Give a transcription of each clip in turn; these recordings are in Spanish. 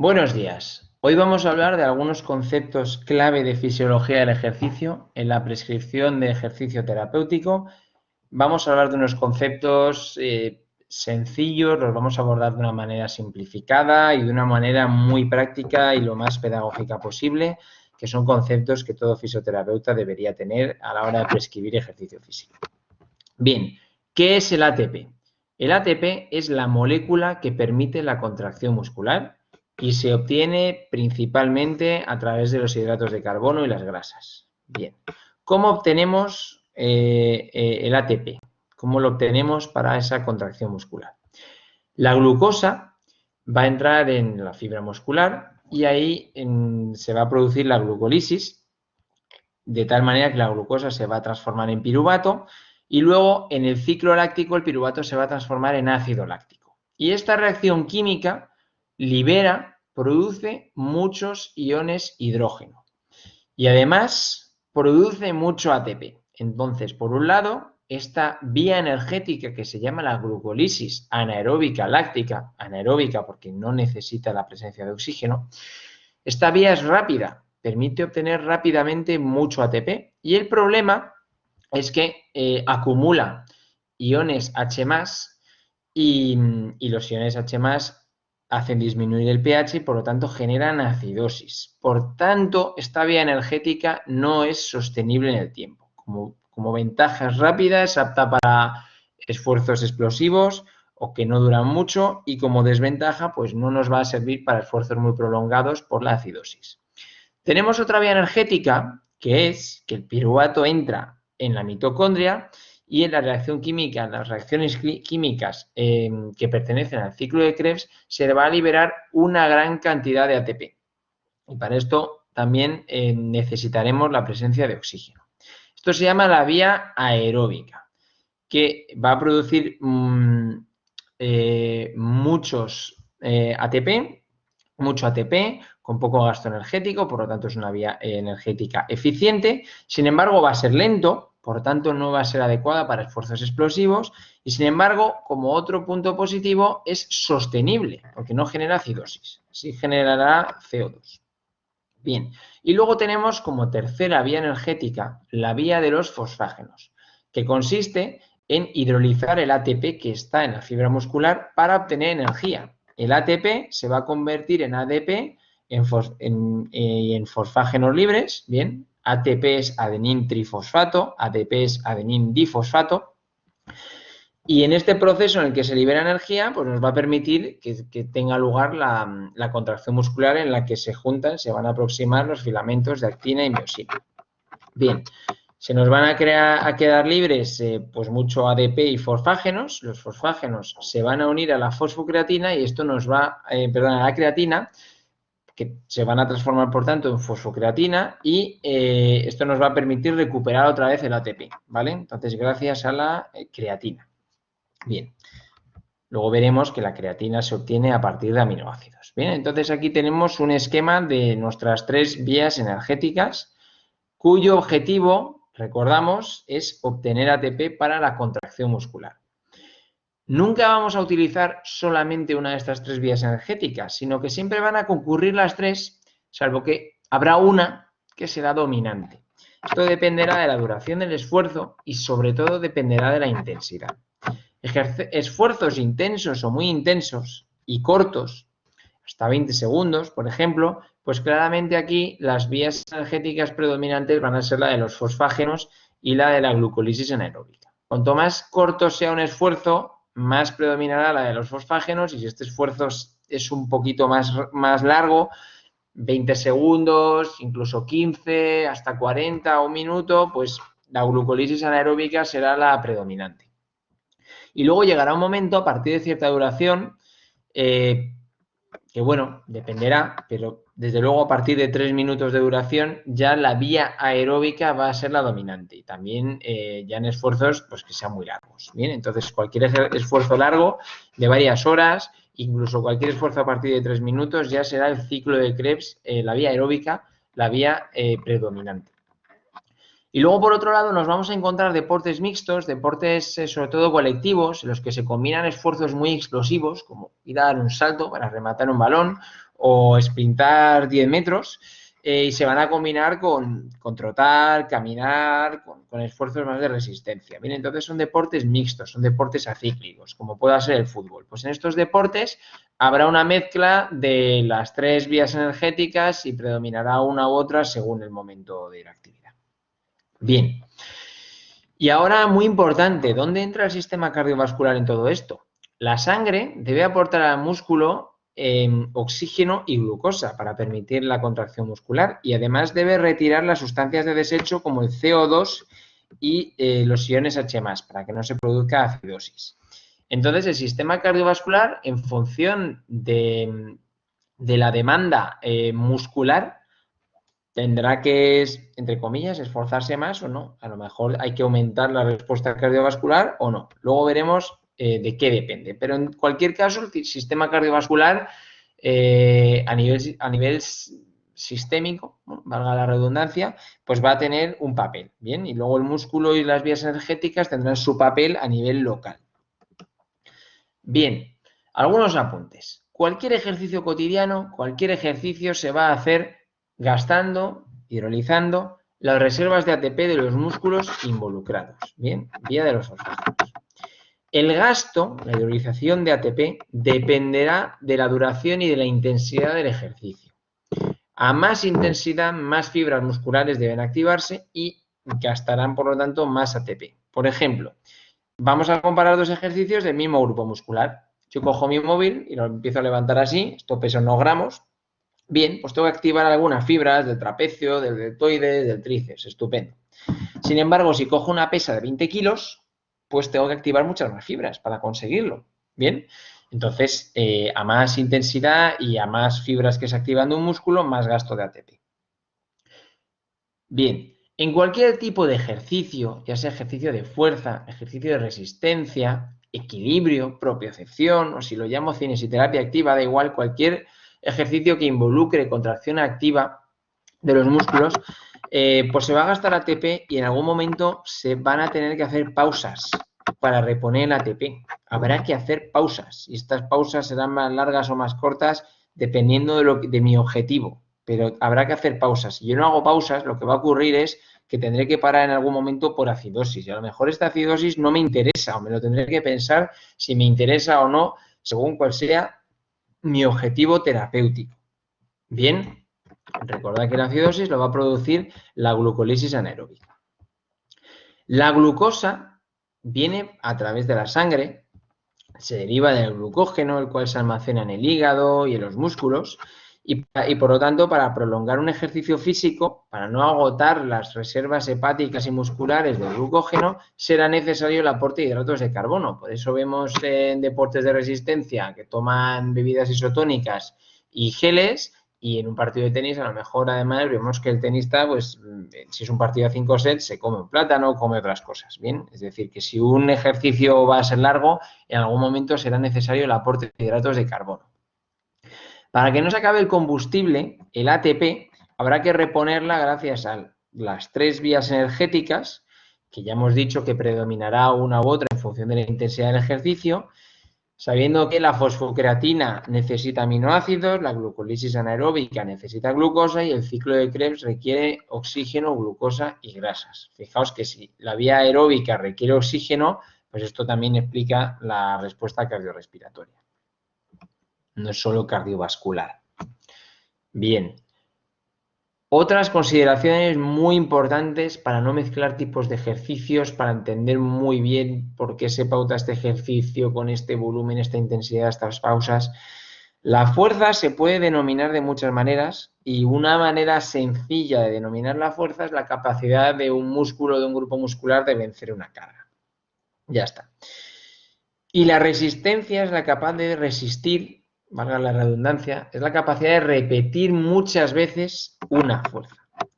Buenos días. Hoy vamos a hablar de algunos conceptos clave de fisiología del ejercicio en la prescripción de ejercicio terapéutico. Vamos a hablar de unos conceptos sencillos, los vamos a abordar de una manera simplificada y de una manera muy práctica y lo más pedagógica posible, que son conceptos que todo fisioterapeuta debería tener a la hora de prescribir ejercicio físico. Bien, ¿qué es el ATP? El ATP es la molécula que permite la contracción muscular y se obtiene principalmente a través de los hidratos de carbono y las grasas. Bien, ¿cómo obtenemos el ATP? ¿Cómo lo obtenemos para esa contracción muscular? La glucosa va a entrar en la fibra muscular y ahí se va a producir la glucólisis, de tal manera que la glucosa se va a transformar en piruvato y luego en el ciclo láctico el piruvato se va a transformar en ácido láctico. Y esta reacción química produce muchos iones hidrógeno y además produce mucho ATP. Entonces, por un lado, esta vía energética que se llama la glucólisis anaeróbica láctica, anaeróbica porque no necesita la presencia de oxígeno, esta vía es rápida, permite obtener rápidamente mucho ATP y el problema es que acumula iones H+, y los iones H+ hacen disminuir el pH y por lo tanto generan acidosis. Por tanto, esta vía energética no es sostenible en el tiempo. Como ventaja es rápida, es apta para esfuerzos explosivos o que no duran mucho y como desventaja pues no nos va a servir para esfuerzos muy prolongados por la acidosis. Tenemos otra vía energética que es que el piruvato entra en la mitocondria y en la reacción química, en las reacciones químicas que pertenecen al ciclo de Krebs, se va a liberar una gran cantidad de ATP. Y para esto también necesitaremos la presencia de oxígeno. Esto se llama la vía aeróbica, que va a producir mucho ATP, con poco gasto energético, por lo tanto es una vía energética eficiente. Sin embargo, va a ser lento, por tanto no va a ser adecuada para esfuerzos explosivos y sin embargo, como otro punto positivo, es sostenible, porque no genera acidosis, sí generará CO2. Bien, y luego tenemos como tercera vía energética la vía de los fosfágenos, que consiste en hidrolizar el ATP que está en la fibra muscular para obtener energía. El ATP se va a convertir en ADP en fosfágenos libres, bien, ATP es adenín trifosfato, ADP es adenín difosfato, y en este proceso en el que se libera energía, pues nos va a permitir que tenga lugar la contracción muscular en la que se juntan, se van a aproximar los filamentos de actina y miosina. Bien, se nos van a quedar libres pues mucho ADP y fosfágenos. Los fosfágenos se van a unir a la fosfocreatina y esto nos va, a la creatina, que se van a transformar por tanto en fosfocreatina y esto nos va a permitir recuperar otra vez el ATP, ¿vale? Entonces, gracias a la creatina. Bien, luego veremos que la creatina se obtiene a partir de aminoácidos. Bien, entonces aquí tenemos un esquema de nuestras tres vías energéticas cuyo objetivo, recordamos, es obtener ATP para la contracción muscular. Nunca vamos a utilizar solamente una de estas tres vías energéticas, sino que siempre van a concurrir las tres, salvo que habrá una que será dominante. Esto dependerá de la duración del esfuerzo y sobre todo dependerá de la intensidad. Esfuerzos intensos o muy intensos y cortos, hasta 20 segundos, por ejemplo, pues claramente aquí las vías energéticas predominantes van a ser la de los fosfágenos y la de la glucólisis anaeróbica. Cuanto más corto sea un esfuerzo, más predominará la de los fosfágenos y si este esfuerzo es un poquito más largo, 20 segundos, incluso 15, hasta 40 o un minuto, pues la glucólisis anaeróbica será la predominante. Y luego llegará un momento, a partir de cierta duración, que bueno, dependerá, pero desde luego a partir de 3 minutos de duración ya la vía aeróbica va a ser la dominante y también ya en esfuerzos pues que sean muy largos. Bien, entonces cualquier esfuerzo largo de varias horas, incluso cualquier esfuerzo a partir de 3 minutos ya será el ciclo de Krebs, la vía aeróbica, la vía predominante. Y luego, por otro lado, nos vamos a encontrar deportes mixtos, deportes sobre todo colectivos, en los que se combinan esfuerzos muy explosivos, como ir a dar un salto para rematar un balón, o sprintar 10 metros y se van a combinar con trotar, caminar, con esfuerzos más de resistencia. Bien, entonces son deportes mixtos, son deportes acíclicos, como pueda ser el fútbol. Pues en estos deportes habrá una mezcla de las 3 vías energéticas y predominará una u otra según el momento de la actividad. Bien. Y ahora, muy importante, ¿dónde entra el sistema cardiovascular en todo esto? La sangre debe aportar al músculo oxígeno y glucosa para permitir la contracción muscular y además debe retirar las sustancias de desecho como el CO2 y los iones H+, para que no se produzca acidosis. Entonces, el sistema cardiovascular, en función de la demanda muscular, tendrá que, entre comillas, esforzarse más o no. A lo mejor hay que aumentar la respuesta cardiovascular o no. Luego veremos de qué depende. Pero en cualquier caso, el sistema cardiovascular a nivel sistémico, ¿no?, valga la redundancia, pues va a tener un papel. Bien, y luego el músculo y las vías energéticas tendrán su papel a nivel local. Bien, algunos apuntes. Cualquier ejercicio cotidiano, cualquier ejercicio se va a hacer gastando, hidrolizando las reservas de ATP de los músculos involucrados, bien, vía de los fosfácidos. El gasto, la hidrolización de ATP, dependerá de la duración y de la intensidad del ejercicio. A más intensidad, más fibras musculares deben activarse y gastarán, por lo tanto, más ATP. Por ejemplo, vamos a comparar dos ejercicios del mismo grupo muscular. Yo cojo mi móvil y lo empiezo a levantar así, esto pesa unos gramos. Bien, pues tengo que activar algunas fibras del trapecio, del deltoides, del tríceps, estupendo. Sin embargo, si cojo una pesa de 20 kilos, pues tengo que activar muchas más fibras para conseguirlo. Bien, entonces a más intensidad y a más fibras que se activan de un músculo, más gasto de ATP. Bien, en cualquier tipo de ejercicio, ya sea ejercicio de fuerza, ejercicio de resistencia, equilibrio, propiocepción, o si lo llamo cinesiterapia activa, da igual, cualquier ejercicio que involucre contracción activa de los músculos, pues se va a gastar ATP y en algún momento se van a tener que hacer pausas para reponer el ATP. Habrá que hacer pausas y estas pausas serán más largas o más cortas dependiendo de mi objetivo, pero habrá que hacer pausas. Si yo no hago pausas, lo que va a ocurrir es que tendré que parar en algún momento por acidosis y a lo mejor esta acidosis no me interesa o me lo tendré que pensar si me interesa o no según cuál sea mi objetivo terapéutico. Bien, recordad que la acidosis lo va a producir la glucólisis anaeróbica. La glucosa viene a través de la sangre, se deriva del glucógeno, el cual se almacena en el hígado y en los músculos, y por lo tanto, para prolongar un ejercicio físico, para no agotar las reservas hepáticas y musculares del glucógeno, será necesario el aporte de hidratos de carbono. Por eso vemos en deportes de resistencia que toman bebidas isotónicas y geles, y en un partido de tenis a lo mejor además vemos que el tenista, pues si es un partido de 5 sets, se come un plátano, come otras cosas, ¿bien? Es decir, que si un ejercicio va a ser largo, en algún momento será necesario el aporte de hidratos de carbono. Para que no se acabe el combustible, el ATP, habrá que reponerla gracias a las 3 vías energéticas, que ya hemos dicho que predominará una u otra en función de la intensidad del ejercicio, sabiendo que la fosfocreatina necesita aminoácidos, la glucólisis anaeróbica necesita glucosa y el ciclo de Krebs requiere oxígeno, glucosa y grasas. Fijaos que si la vía aeróbica requiere oxígeno, pues esto también explica la respuesta cardiorrespiratoria. No es solo cardiovascular. Bien. Otras consideraciones muy importantes para no mezclar tipos de ejercicios, para entender muy bien por qué se pauta este ejercicio con este volumen, esta intensidad, estas pausas. La fuerza se puede denominar de muchas maneras y una manera sencilla de denominar la fuerza es la capacidad de un músculo, de un grupo muscular de vencer una carga. Ya está. Y la resistencia es la capaz de resistir, valga la redundancia, es la capacidad de repetir muchas veces una fuerza.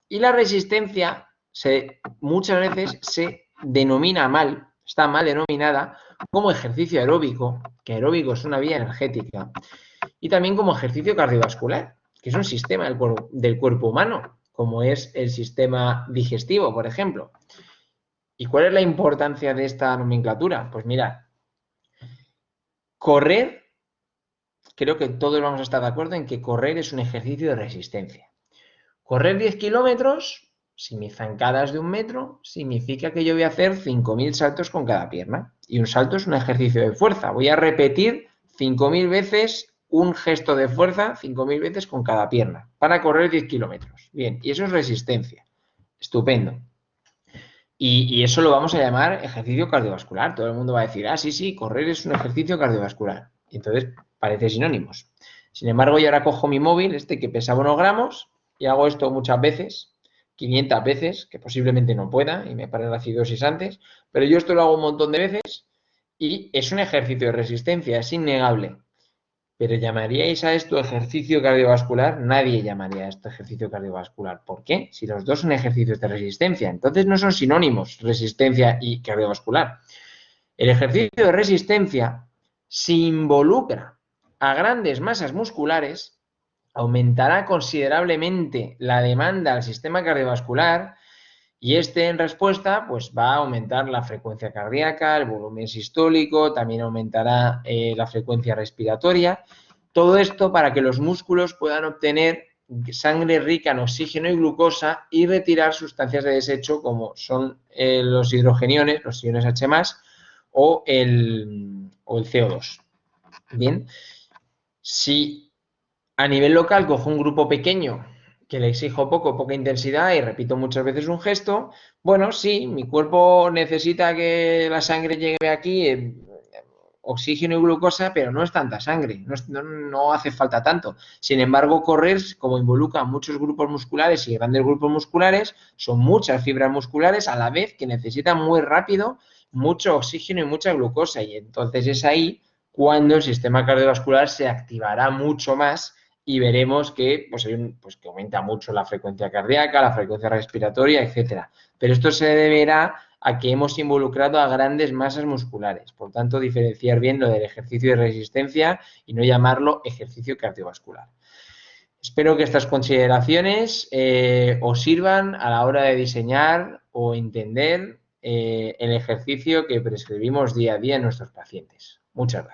Y la resistencia muchas veces se denomina mal, está mal denominada como ejercicio aeróbico, que aeróbico es una vía energética, y también como ejercicio cardiovascular, que es un sistema del cuerpo humano, como es el sistema digestivo, por ejemplo. ¿Y cuál es la importancia de esta nomenclatura? Pues mirad, correr, creo que todos vamos a estar de acuerdo en que correr es un ejercicio de resistencia. Correr 10 kilómetros, si mi zancada es de 1 metro, significa que yo voy a hacer 5.000 saltos con cada pierna. Y un salto es un ejercicio de fuerza. Voy a repetir 5.000 veces un gesto de fuerza, 5.000 veces con cada pierna, para correr 10 kilómetros. Bien, y eso es resistencia. Estupendo. Y eso lo vamos a llamar ejercicio cardiovascular. Todo el mundo va a decir, sí, sí, correr es un ejercicio cardiovascular. Y entonces parece sinónimos. Sin embargo, yo ahora cojo mi móvil, que pesaba 1 gramos, y hago esto muchas veces, 500 veces, que posiblemente no pueda, y me pare la acidosis antes, pero yo esto lo hago un montón de veces, y es un ejercicio de resistencia, es innegable. Pero ¿llamaríais a esto ejercicio cardiovascular? Nadie llamaría a esto ejercicio cardiovascular. ¿Por qué? Si los dos son ejercicios de resistencia. Entonces no son sinónimos, resistencia y cardiovascular. El ejercicio de resistencia, si involucra a grandes masas musculares, aumentará considerablemente la demanda al sistema cardiovascular y en respuesta pues va a aumentar la frecuencia cardíaca, el volumen sistólico, también aumentará la frecuencia respiratoria. Todo esto para que los músculos puedan obtener sangre rica en oxígeno y glucosa y retirar sustancias de desecho como son los hidrogeniones, los iones H+, o el CO2. Bien, si a nivel local cojo un grupo pequeño que le exijo poca intensidad y repito muchas veces un gesto, bueno, sí, mi cuerpo necesita que la sangre llegue aquí, oxígeno y glucosa, pero no es tanta sangre, no hace falta tanto. Sin embargo, correr, como involucra muchos grupos musculares y grandes grupos musculares, son muchas fibras musculares a la vez que necesitan muy rápido mucho oxígeno y mucha glucosa. Y entonces es ahí cuando el sistema cardiovascular se activará mucho más y veremos que, que aumenta mucho la frecuencia cardíaca, la frecuencia respiratoria, etcétera. Pero esto se deberá a que hemos involucrado a grandes masas musculares. Por tanto, diferenciar bien lo del ejercicio de resistencia y no llamarlo ejercicio cardiovascular. Espero que estas consideraciones os sirvan a la hora de diseñar o entender el ejercicio que prescribimos día a día en nuestros pacientes. Muchas gracias.